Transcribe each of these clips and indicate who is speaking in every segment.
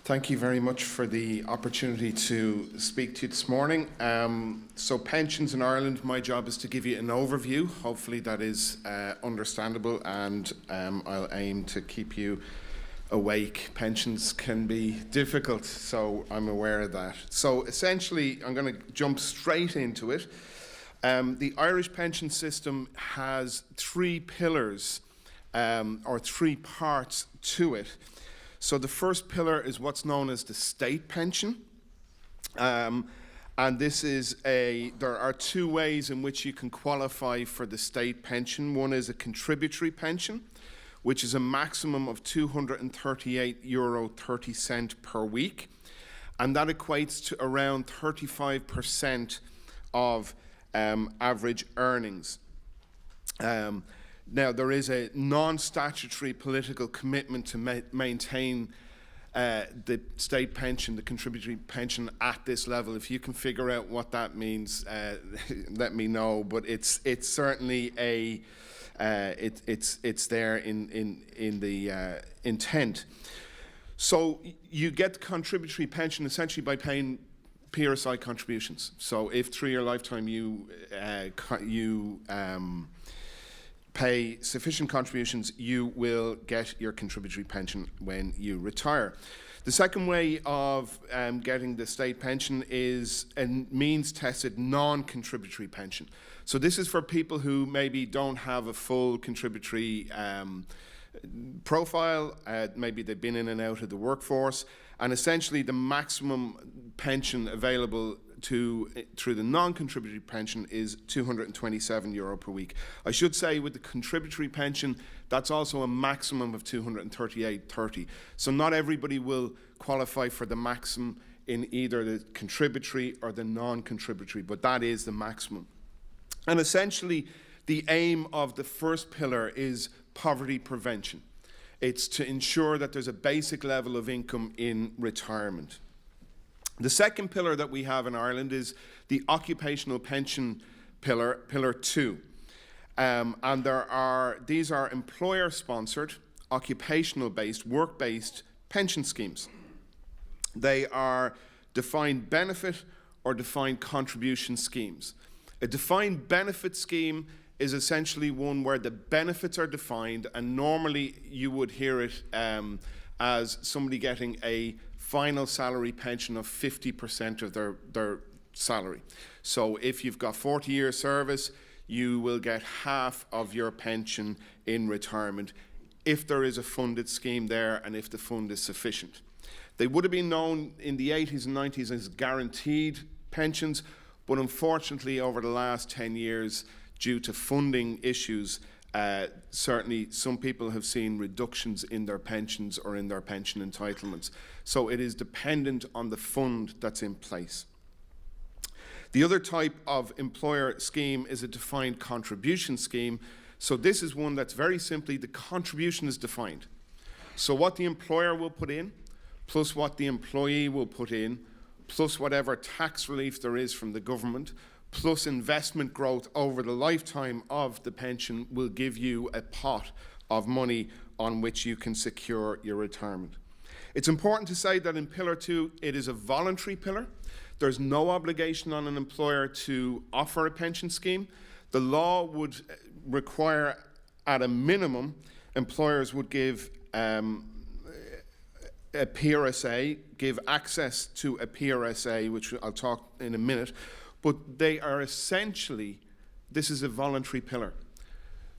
Speaker 1: Thank you very much for the opportunity to speak to you this morning. So pensions in Ireland, my job is to give you an overview. Hopefully that is understandable, and I'll aim to keep you awake. Pensions can be difficult, so I'm aware of that. So essentially, I'm going to jump straight into it. The Irish pension system has three pillars, or three parts to it. So the first pillar is what's known as the state pension. And this is there are two ways in which you can qualify for the state pension. One is a contributory pension, which is a maximum of €238.30 per week. And that equates to around 35% of average earnings. Now, there is a non-statutory political commitment to maintain the state pension, the contributory pension, at this level. If you can figure out what that means, let me know. But it's certainly it's there in the intent. So you get contributory pension essentially by paying PRSI contributions. So if through your lifetime you pay sufficient contributions, you will get your contributory pension when you retire. The second way of getting the state pension is a means-tested non-contributory pension. So this is for people who maybe don't have a full contributory profile, maybe they've been in and out of the workforce, and essentially the maximum pension available through the non-contributory pension is €227 per week. I should say with the contributory pension, that's also a maximum of €238.30. So not everybody will qualify for the maximum in either the contributory or the non-contributory, but that is the maximum. And essentially, the aim of the first pillar is poverty prevention. It's to ensure that there's a basic level of income in retirement. The second pillar that we have in Ireland is the occupational pension pillar, pillar 2. And these are employer-sponsored, occupational-based, work-based pension schemes. They are defined benefit or defined contribution schemes. A defined benefit scheme is essentially one where the benefits are defined, and normally you would hear it as somebody getting a final salary pension of 50% of their salary. So if you've got 40 years service, you will get half of your pension in retirement if there is a funded scheme there and if the fund is sufficient. They would have been known in the 80s and 90s as guaranteed pensions, but unfortunately over the last 10 years, due to funding issues, certainly some people have seen reductions in their pensions or in their pension entitlements. So it is dependent on the fund that's in place. The other type of employer scheme is a defined contribution scheme. So this is one that's very simply the contribution is defined. So what the employer will put in, plus what the employee will put in, plus whatever tax relief there is from the government, plus investment growth over the lifetime of the pension will give you a pot of money on which you can secure your retirement. It's important to say that in Pillar 2, it is a voluntary pillar. There's no obligation on an employer to offer a pension scheme. The law would require, at a minimum, employers would give a PRSA, give access to a PRSA, which I'll talk in a minute, but they are essentially, this is a voluntary pillar.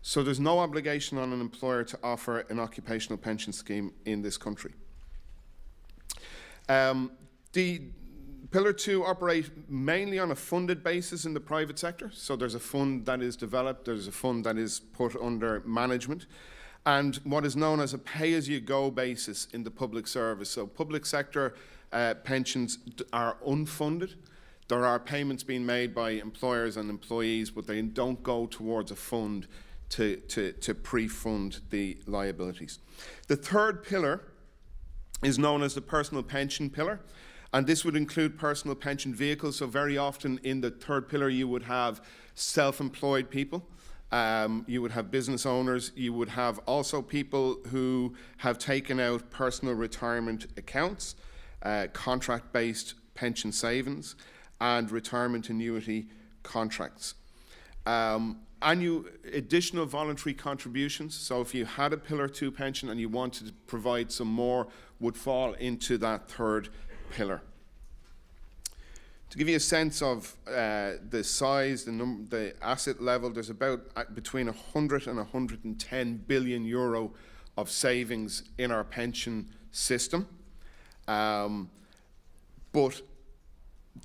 Speaker 1: So there's no obligation on an employer to offer an occupational pension scheme in this country. The Pillar 2 operate mainly on a funded basis in the private sector. So there's a fund that is developed, there's a fund that is put under management, and what is known as a pay-as-you-go basis in the public service. So public sector pensions are unfunded. There are payments being made by employers and employees, but they don't go towards a fund to pre-fund the liabilities. The third pillar is known as the personal pension pillar, and this would include personal pension vehicles. So very often in the third pillar you would have self-employed people, you would have business owners, you would have also people who have taken out personal retirement accounts, contract-based pension savings, and retirement annuity contracts. Additional voluntary contributions, so if you had a Pillar 2 pension and you wanted to provide some more, would fall into that third pillar. To give you a sense of the size, the asset level, there's about between 100 and 110 billion euro of savings in our pension system. But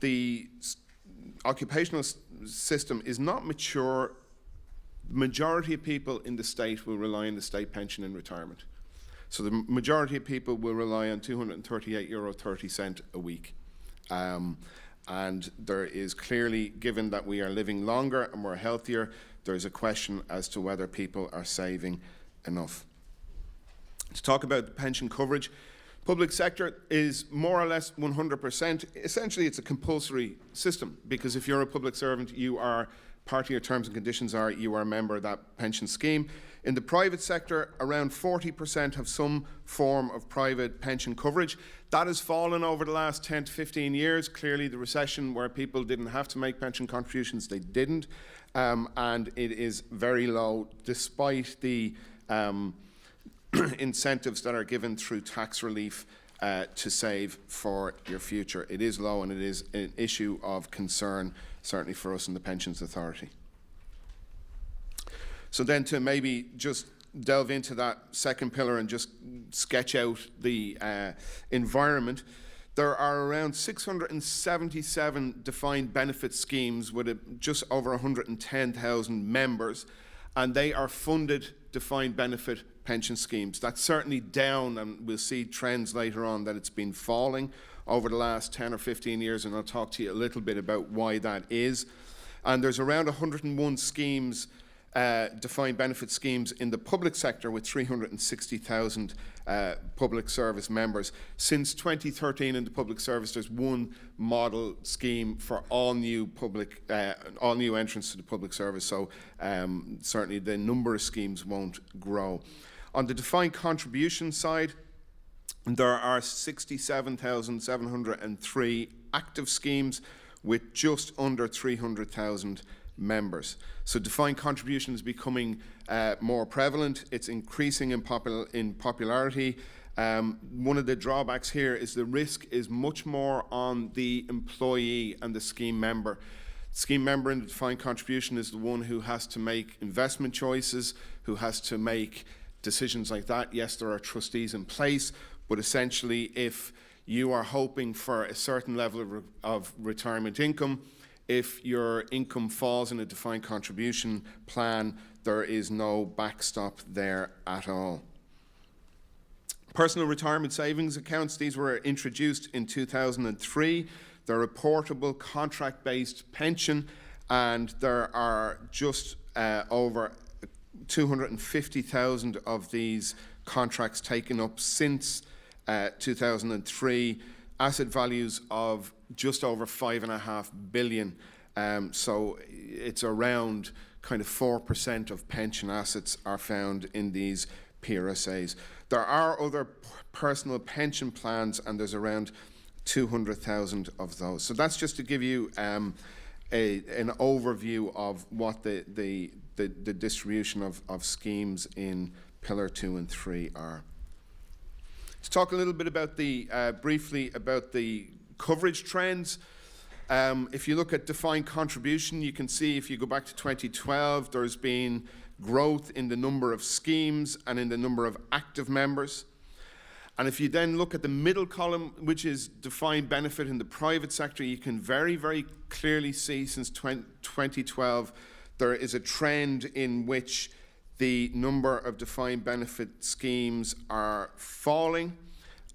Speaker 1: the occupational system is not mature. The majority of people in the state will rely on the state pension in retirement. So the majority of people will rely on €238.30 a week. And there is clearly, given that we are living longer and we're healthier, there's a question as to whether people are saving enough. To talk about pension coverage, public sector is more or less 100%. Essentially, it's a compulsory system, because if you're a public servant, you are, part of your terms and conditions are you are a member of that pension scheme. In the private sector, around 40% have some form of private pension coverage. That has fallen over the last 10 to 15 years. Clearly, the recession where people didn't have to make pension contributions, they didn't. And it is very low, despite the incentives that are given through tax relief to save for your future. It is low, and it is an issue of concern, certainly for us in the Pensions Authority. So then to maybe just delve into that second pillar and just sketch out the environment, there are around 677 defined benefit schemes with just over 110,000 members, and they are funded defined benefit pension schemes. That's certainly down, and we'll see trends later on that it's been falling over the last 10 or 15 years, and I'll talk to you a little bit about why that is. And there's around 101 schemes, defined benefit schemes in the public sector, with 360,000 public service members. Since 2013 in the public service, there's one model scheme for all new entrants to the public service, so certainly the number of schemes won't grow. On the defined contribution side, there are 67,703 active schemes with just under 300,000 members. So defined contribution is becoming more prevalent. It's increasing in popularity. One of the drawbacks here is the risk is much more on the employee and the scheme member. Scheme member in the defined contribution is the one who has to make investment choices, who has to make decisions like that. Yes, there are trustees in place, but essentially if you are hoping for a certain level of retirement income, if your income falls in a defined contribution plan, there is no backstop there at all. Personal retirement savings accounts, these were introduced in 2003. They're a portable contract-based pension, and there are just over 250,000 of these contracts taken up since 2003, asset values of just over 5.5 billion. So it's around kind of 4% of pension assets are found in these PRSAs. There are other personal pension plans, and there's around 200,000 of those. So that's just to give you an overview of what the distribution of schemes in Pillar 2 and 3 are. To talk a little bit about briefly about the coverage trends. If you look at defined contribution, you can see if you go back to 2012, there's been growth in the number of schemes and in the number of active members. And if you then look at the middle column, which is defined benefit in the private sector, you can very, very clearly see since 2012 there is a trend in which the number of defined benefit schemes are falling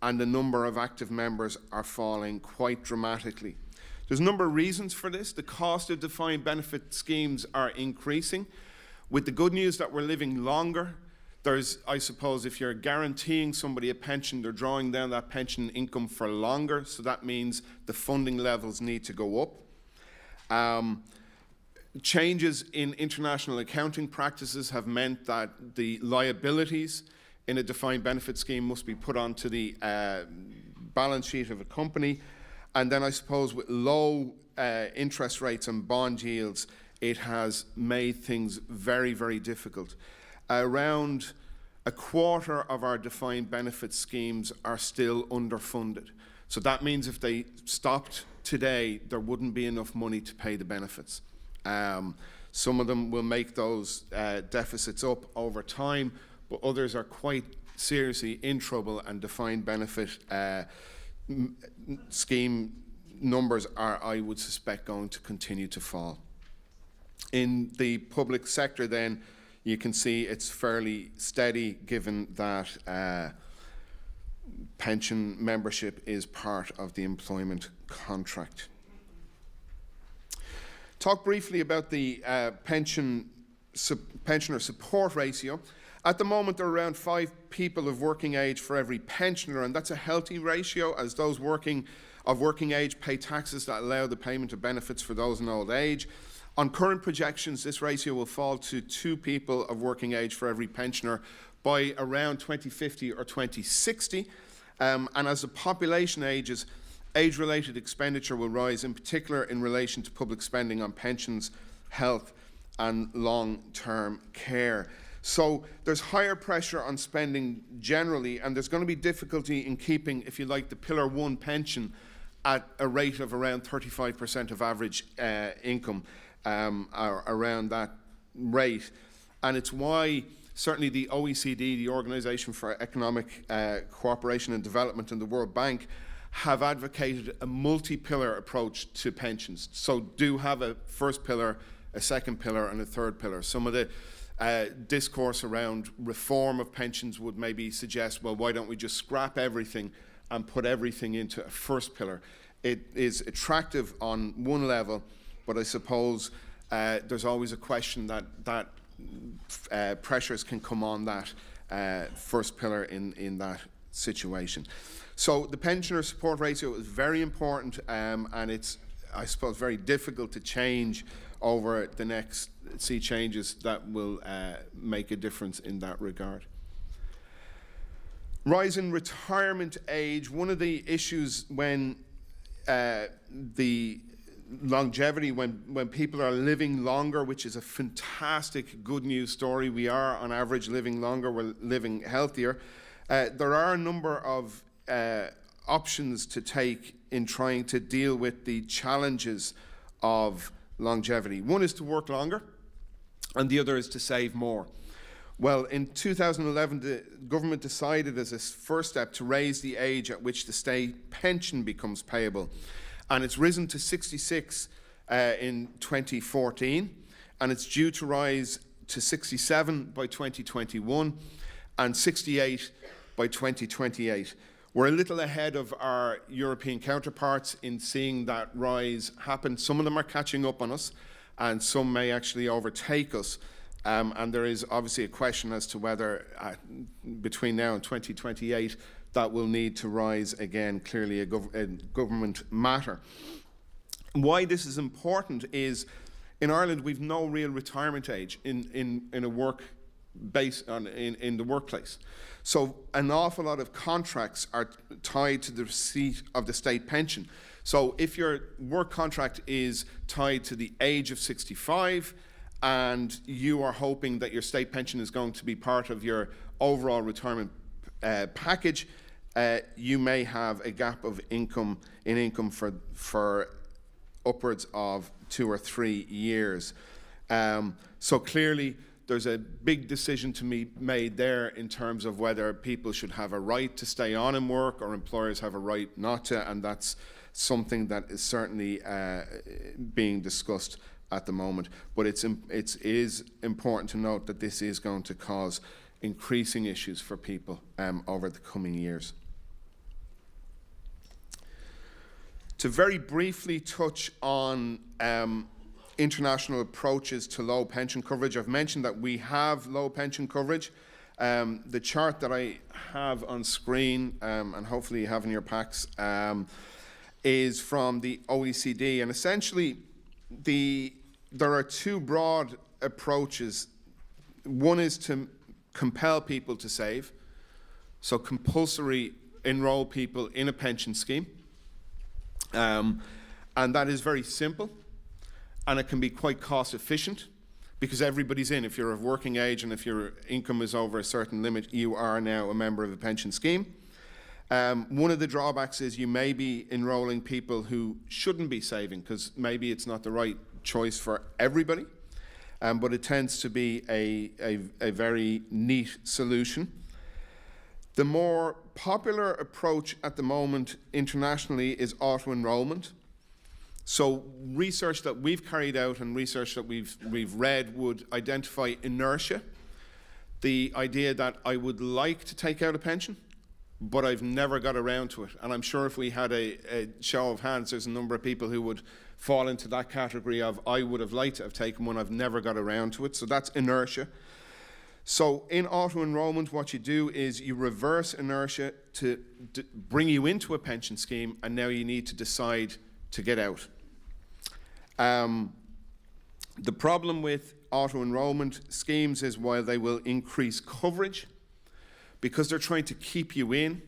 Speaker 1: and the number of active members are falling quite dramatically. There's a number of reasons for this. The cost of defined benefit schemes are increasing. With the good news that we're living longer, there's, I suppose, if you're guaranteeing somebody a pension, they're drawing down that pension income for longer, so that means the funding levels need to go up. Changes in international accounting practices have meant that the liabilities in a defined benefit scheme must be put onto the balance sheet of a company. And then I suppose with low interest rates and bond yields, it has made things very, very difficult. Around a quarter of our defined benefit schemes are still underfunded. So that means if they stopped today, there wouldn't be enough money to pay the benefits. Some of them will make those deficits up over time, but others are quite seriously in trouble, and defined benefit scheme numbers are, I would suspect, going to continue to fall. In the public sector then, you can see it's fairly steady, given that pension membership is part of the employment contract. Talk briefly about the pensioner support ratio. At the moment, there are around 5 people of working age for every pensioner, and that's a healthy ratio, as those of working age pay taxes that allow the payment of benefits for those in old age. On current projections, this ratio will fall to 2 people of working age for every pensioner by around 2050 or 2060. And as the population ages, age-related expenditure will rise, in particular in relation to public spending on pensions, health, and long-term care. So there's higher pressure on spending generally, and there's going to be difficulty in keeping, if you like, the Pillar 1 pension at a rate of around 35% of average income, around that rate. And it's why certainly the OECD, the Organisation for Economic Cooperation and Development, and the World Bank have advocated a multi-pillar approach to pensions. So do have a first pillar, a second pillar, and a third pillar. Some of the discourse around reform of pensions would maybe suggest, well, why don't we just scrap everything and put everything into a first pillar? It is attractive on one level, but I suppose there's always a question that pressures can come on that first pillar in that situation. So the pensioner support ratio is very important, and it's, I suppose, very difficult to change over the next sea changes that will make a difference in that regard. Rise in retirement age. One of the issues when the longevity, when people are living longer, which is a fantastic good news story. We are on average living longer, we're living healthier. There are a number of options to take in trying to deal with the challenges of longevity. One is to work longer, and the other is to save more. Well, in 2011, the government decided as a first step to raise the age at which the state pension becomes payable. And it's risen to 66 in 2014, and it's due to rise to 67 by 2021 and 68 by 2028. We're a little ahead of our European counterparts in seeing that rise happen. Some of them are catching up on us, and some may actually overtake us. And there is obviously a question as to whether between now and 2028 that will need to rise again, clearly a government matter. Why this is important is in Ireland we've no real retirement age in a work base in the workplace. So an awful lot of contracts are tied to the receipt of the state pension. So if your work contract is tied to the age of 65 and you are hoping that your state pension is going to be part of your overall retirement package, you may have a gap of income for upwards of 2 or 3 years. So clearly there's a big decision to be made there in terms of whether people should have a right to stay on in work or employers have a right not to, and that's something that is certainly being discussed at the moment. But it is important to note that this is going to cause increasing issues for people over the coming years. To very briefly touch on international approaches to low pension coverage, I've mentioned that we have low pension coverage. The chart that I have on screen, and hopefully you have in your packs, is from the OECD, and essentially there are 2 broad approaches. One is to compel people to save, so compulsory enroll people in a pension scheme. And that is very simple, and it can be quite cost efficient because everybody's in. If you're of working age and if your income is over a certain limit, you are now a member of a pension scheme. One of the drawbacks is you may be enrolling people who shouldn't be saving because maybe it's not the right choice for everybody, but it tends to be a very neat solution. The more popular approach at the moment internationally is auto-enrollment. So research that we've carried out and research that we've read would identify inertia, the idea that I would like to take out a pension, but I've never got around to it. And I'm sure if we had a show of hands, there's a number of people who would fall into that category of I would have liked to have taken one, I've never got around to it. So that's inertia. So in auto-enrollment, what you do is you reverse inertia to bring you into a pension scheme, and now you need to decide to get out. The problem with auto-enrollment schemes is while they will increase coverage, because they're trying to keep you in,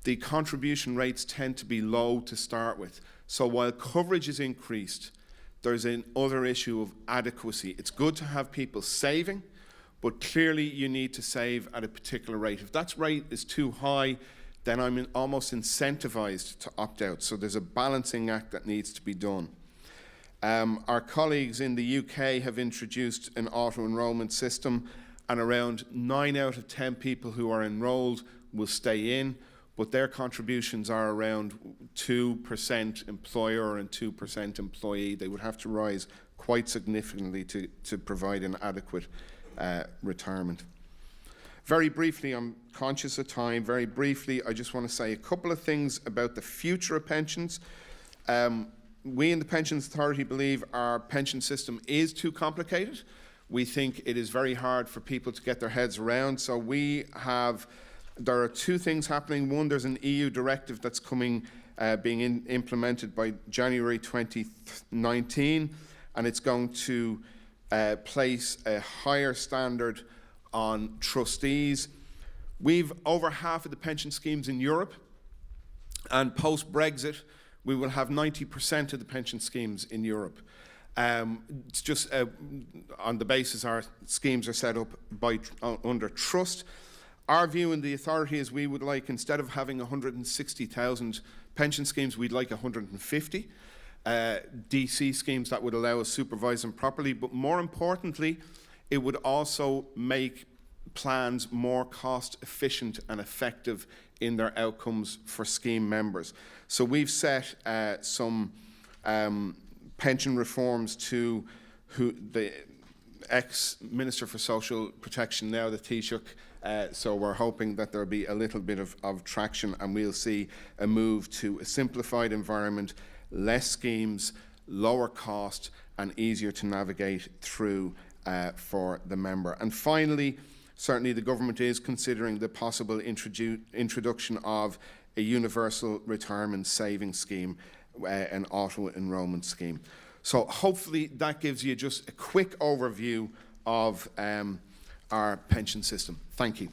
Speaker 1: the contribution rates tend to be low to start with. So while coverage is increased, there's another issue of adequacy. It's good to have people saving, but clearly you need to save at a particular rate. If that rate is too high, then I'm almost incentivized to opt out. So there's a balancing act that needs to be done. Our colleagues in the UK have introduced an auto-enrollment system, and around 9 out of 10 people who are enrolled will stay in, but their contributions are around 2% employer and 2% employee. They would have to rise quite significantly to provide an adequate retirement. Very briefly, I'm conscious of time, very briefly, I just want to say a couple of things about the future of pensions. We in the Pensions Authority believe our pension system is too complicated. We think it is very hard for people to get their heads around. So there are two things happening. One, there's an EU directive that's coming, being implemented by January 2019, and it's going to place a higher standard on trustees. We've over half of the pension schemes in Europe, and post-Brexit, we will have 90% of the pension schemes in Europe. It's just on the basis our schemes are set up under trust. Our view in the authority is we would like, instead of having 160,000 pension schemes, we'd like 150 DC schemes that would allow us to supervise them properly. But more importantly, it would also make plans more cost efficient and effective in their outcomes for scheme members. So we've set some pension reforms to the ex-Minister for Social Protection, now the Taoiseach, so we're hoping that there'll be a little bit of traction, and we'll see a move to a simplified environment, less schemes, lower cost, and easier to navigate through for the member. And finally, certainly the government is considering the possible introduction of a universal retirement savings scheme, an auto-enrollment scheme. So hopefully that gives you just a quick overview of our pension system. Thank you.